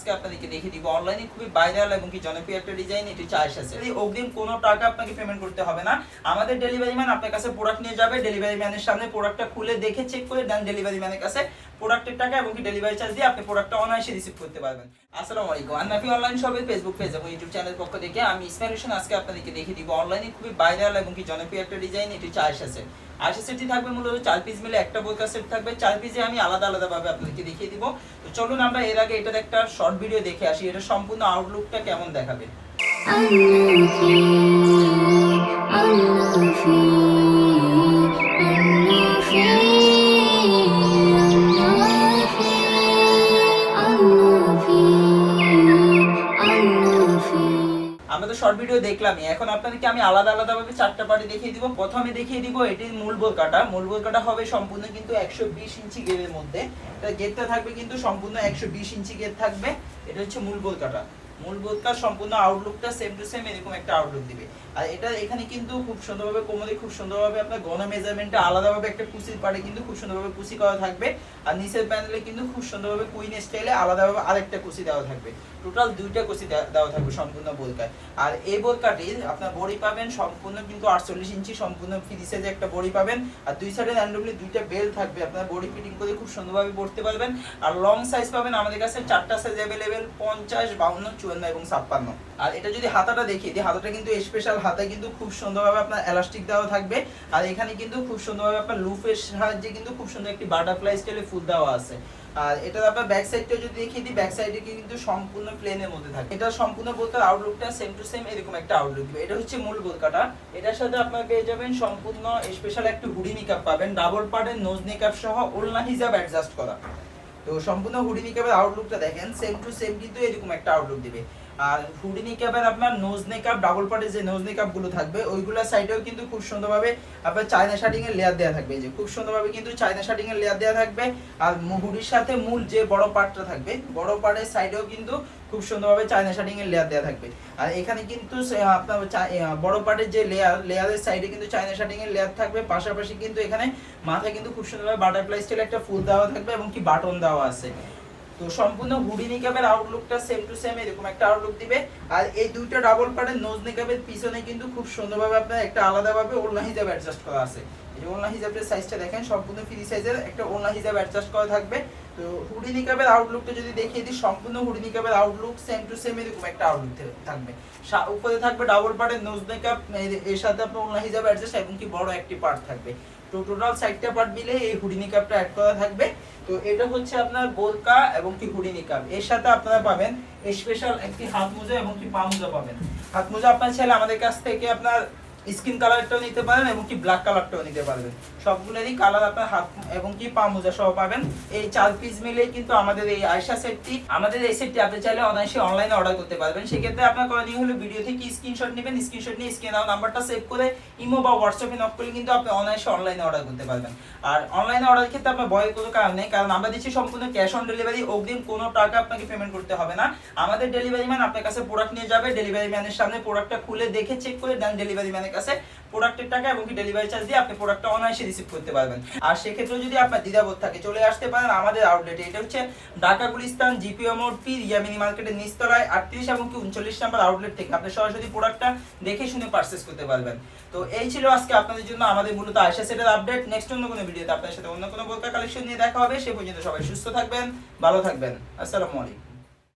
আজকে আপনাদেরকে দেখিয়ে দিব অনলাইনে খুবই ভাইরাল এবং কি জনপ্রিয় একটা ডিজাইন, এটি চয়েস আছে। অগ্রিম কোনো টাকা আপনাকে পেমেন্ট করতে হবে না। আমাদের ডেলিভারি ম্যান আপনার কাছে প্রোডাক্ট নিয়ে যাবে, ডেলিভারি ম্যানের সামনে প্রোডাক্টটা খুলে দেখে চেক করে দেন ডেলিভারি ম্যানের কাছে প্রোডাক্টের টাকা এবং কি ডেলিভারি চার্জ দিয়ে আপনি প্রোডাক্টটা অনায়াসে রিসিভ করতে পারবেন। আসসালামু আলাইকুম, আন্নাফি অনলাইন শপের ফেসবুক পেজ এবং ইউটিউব চ্যানেল পক্ষ থেকে আমি ইসমাইল হোসেন আজকে আপনাদেরকে দেখিয়ে দিব অনলাইনে খুবই ভাইরাল এবং কি জনপ্রিয় একটা ডিজাইন, এটি চয়েস আছে। আশা সেটটি থাকবে মূলত 4 পিস মিলে একটা বোরকা সেট থাকবে। 4 পিসে আমি আলাদা আলাদা ভাবে আপনাদেরকে দেখিয়ে দিব। তো চলুন আমরা এর আগে এটার একটা শর্ট ভিডিও দেখে আসি, এটা সম্পূর্ণ আউটলুকটা কেমন দেখাবে। আমরা তো শর্ট ভিডিও দেখলামই, এখন আপনাদেরকে আমি আলাদা আলাদা ভাবে চারটা পার্টি দেখিয়ে দিব। প্রথমে দেখিয়ে দিব এটির মূল বোরকাটা। মূল বোরকাটা হবে সম্পূর্ণ কিন্তু 120 ইঞ্চি গেরের মধ্যে। এটা গেরটা থাকবে কিন্তু সম্পূর্ণ 120 ইঞ্চি গের থাকবে। এটা হচ্ছে মূল বোরকাটা। মূল বোরকার সম্পূর্ণ আউটলুকটা সেম টু সেম এরকম একটা আউটলুক দিবে। আর এটা এখানে কিন্তু খুব সুন্দরভাবে কোমরে খুব সুন্দরভাবে আপনার গলা মেজারমেন্টটা আলাদাভাবে একটা কুচির পাড়ে কিন্তু খুব সুন্দরভাবে কুচি করা থাকবে। আর নিচের প্যানেলে কিন্তু খুব সুন্দরভাবে কুইন স্টাইলে আলাদাভাবে আরেকটা কুচি দেওয়া থাকবে। টোটাল দুইটা কুচি দেওয়া থাকবে সম্পূর্ণ বোরকায়। আর এই বোরকাটির আপনার বডি পাবেন সম্পূর্ণ কিন্তু 48 ইঞ্চি সম্পূর্ণ ফ্রি সাইজে একটা বডি পাবেন। আর দুই সাইডে র্যান্ডমলি দুইটা বেল থাকবে, আপনার বডি ফিটিং করে খুব সুন্দরভাবে পরতে পারবেন। আর লং সাইজ পাবেন আমাদের কাছে চারটা সাইজ अवेलेबल 50, 52, 54 এবং 56। আর এটা যদি হাতাটা দেখিয়ে দিই, হাতাটা কিন্তু স্পেশাল হাতায় কিন্তু খুব সুন্দরভাবে আপনার এলাস্টিক দেওয়া থাকবে। আর এখানে কিন্তু খুব সুন্দরভাবে আপনার লুফের সাহায্যে কিন্তু খুব সুন্দর একটি বাটারফ্লাই স্টাইলে ফুল দেওয়া আছে। আর এটা আপনার ব্যাক সাইডটা যদি দেখিয়ে দিই, ব্যাক সাইডে কিন্তু সম্পূর্ণ প্লেনের মধ্যে থাকে। এটা সম্পূর্ণ বোরকার আউটলুকটা সেম টু সেম এরকম একটা আউটলুক দিবে। এটা হচ্ছে মূল বোরকাটা। এটার সাথে আপনারা পেয়ে যাবেন সম্পূর্ণ স্পেশাল একটা হুডি নিকাব পাবেন, ডাবল পার্টের নোজ নিকাব সহ ওড়না হিজাব অ্যাডজাস্ট করা। তো সম্পূর্ণ হুডি নিকাবের আউটলুকটা দেখেন সেম টু সেম কিন্তু এরকম একটা আউটলুক দিবে। আর হুডি নিকাবের আপনার নোজ নিকাব ডাবল পার্টের যে নোজ নিকাব গুলো থাকবে ওইগুলোর সাইডেও কিন্তু খুব সুন্দরভাবে আপনার চায়না শার্টিং এর লেয়ার দেওয়া থাকবে। যে খুব সুন্দরভাবে কিন্তু চায়না শার্টিং এর লেয়ার দেওয়া থাকবে। আর হুডির সাথে মূল যে বড় পার্টটা থাকবে, বড় পার্টের সাইডেও কিন্তু খুব সুন্দরভাবে চায়না শার্টিং এর লেয়ার দেওয়া থাকবে। আর এখানে কিন্তু আপনার বড় পার্টের যে লেয়ারের সাইডে কিন্তু চায়না শার্টিং এর লেয়ার থাকবে। পাশাপাশি কিন্তু এখানে মাথায় কিন্তু খুব সুন্দরভাবে বাটারফ্লাই স্টাইল একটা ফুল দেওয়া থাকবে এবং কি বাটন দেওয়া আছে। তো সম্পূর্ণ হুডি নিকাবের আউটলুকটা সেম টু সেম এরকম একটা আউটলুক দিবে। আর এই দুইটা ডাবল পার্টের নোজ নিকাবের পিছনে কিন্তু খুব সুন্দরভাবে আপনার একটা আলাদাভাবে ওড়না হিজাব অ্যাডজাস্ট করা আছে। এই ওড়না হিজাবের সাইজটা দেখেন সম্পূর্ণ ফ্রি সাইজের একটা ওড়না হিজাব অ্যাডজাস্ট করা থাকবে। তো হুডি নিকাবের আউটলুকটা যদি দেখিয়ে দিই, সম্পূর্ণ হুডি নিকাবের আউটলুক সেম টু সেম এরকম একটা আউটলুক থাকবে। উপরে থাকবে ডাবল পার্টের নোজ নিকাব, এর সাথে আপনার ওড়না হিজাব অ্যাডজাস্ট এবং কি বড় একটি পার্ট থাকবে। তো টোটাল 6টা পার্ট মিলে এই হুডি নিকাবটা অ্যাড করা থাকবে। তো এটা হচ্ছে আপনার বোরকা এবং কি হুডি নিকাব। এর সাথে আপনারা পাবেন স্পেশাল একটি হাত মোজা এবং কি পা মোজা পাবেন। হাত মোজা আপনার চাইলে আমাদের কাছ থেকে আপনার স্কিন কালারটাও নিতে পারেন এবং কি ব্ল্যাক কালারটাও নিতে পারবেন। সবগুলোরই কালার আপনার হাত এবং কি পা মোজা সহ পাবেন। এই 4 পিস মিলেই কিন্তু আমাদের এই আয়শা সেটটি, আমাদের এই সেটটি আপনি চাইলে অনায়াসে অনলাইনে অর্ডার করতে পারবেন। সেক্ষেত্রে আপনার করণীয় হলো ভিডিও থেকে স্ক্রিনশট নেবেন, স্ক্রিনশট নিয়ে স্ক্রিনে দেওয়া নাম্বারটা সেভ করে ইমো বা হোয়াটসঅ্যাপে নক করলে কিন্তু আপনি অনায়াসে অনলাইনে অর্ডার করতে পারবেন। আর অনলাইনে অর্ডার ক্ষেত্রে আপনার ভয়ের কোনো কারণ নেই, কারণ আমরা দিচ্ছি সম্পূর্ণ ক্যাশ অন ডেলিভারি। অগ্রিম কোনো টাকা আপনাকে পেমেন্ট করতে হবে না। আমাদের ডেলিভারি ম্যান আপনার কাছে প্রোডাক্ট নিয়ে যাবে, ডেলিভারি ম্যানের সামনে প্রোডাক্টটা খুলে দেখে চেক করে দেন ডেলিভারি ম্যানের কাছে প্রোডাক্টের টাকা এবং কি ডেলিভারি চার্জ দিয়ে আপনি প্রোডাক্টটা অনায়াসে রিসিভ করতে পারবেন। আর সেক্ষেত্রে যদি আপনার দ্বিধাবোধ থাকে চলে আসতে পারেন আমাদের আউটলেটে। এটা হচ্ছে ঢাকা গুলিস্তান জিপিও মোড় পি রিয়ামিনি মার্কেটের নিচতলায় 38 এবং কি 39 নম্বর আউটলেট থেকে আপনি সরাসরি প্রোডাক্টটা দেখে শুনে পারচেজ করতে পারবেন। তো এই ছিল আজকে আপনাদের জন্য আমাদের মূলত আয়শা সেটের আপডেট। নেক্সট অন্য কোনো ভিডিওতে আপনাদের সাথে অন্য কোনো বোরকা কালেকশন নিয়ে দেখা হবে। সে পর্যন্ত সবাই সুস্থ থাকবেন, ভালো থাকবেন। আসসালামু আলাইকুম।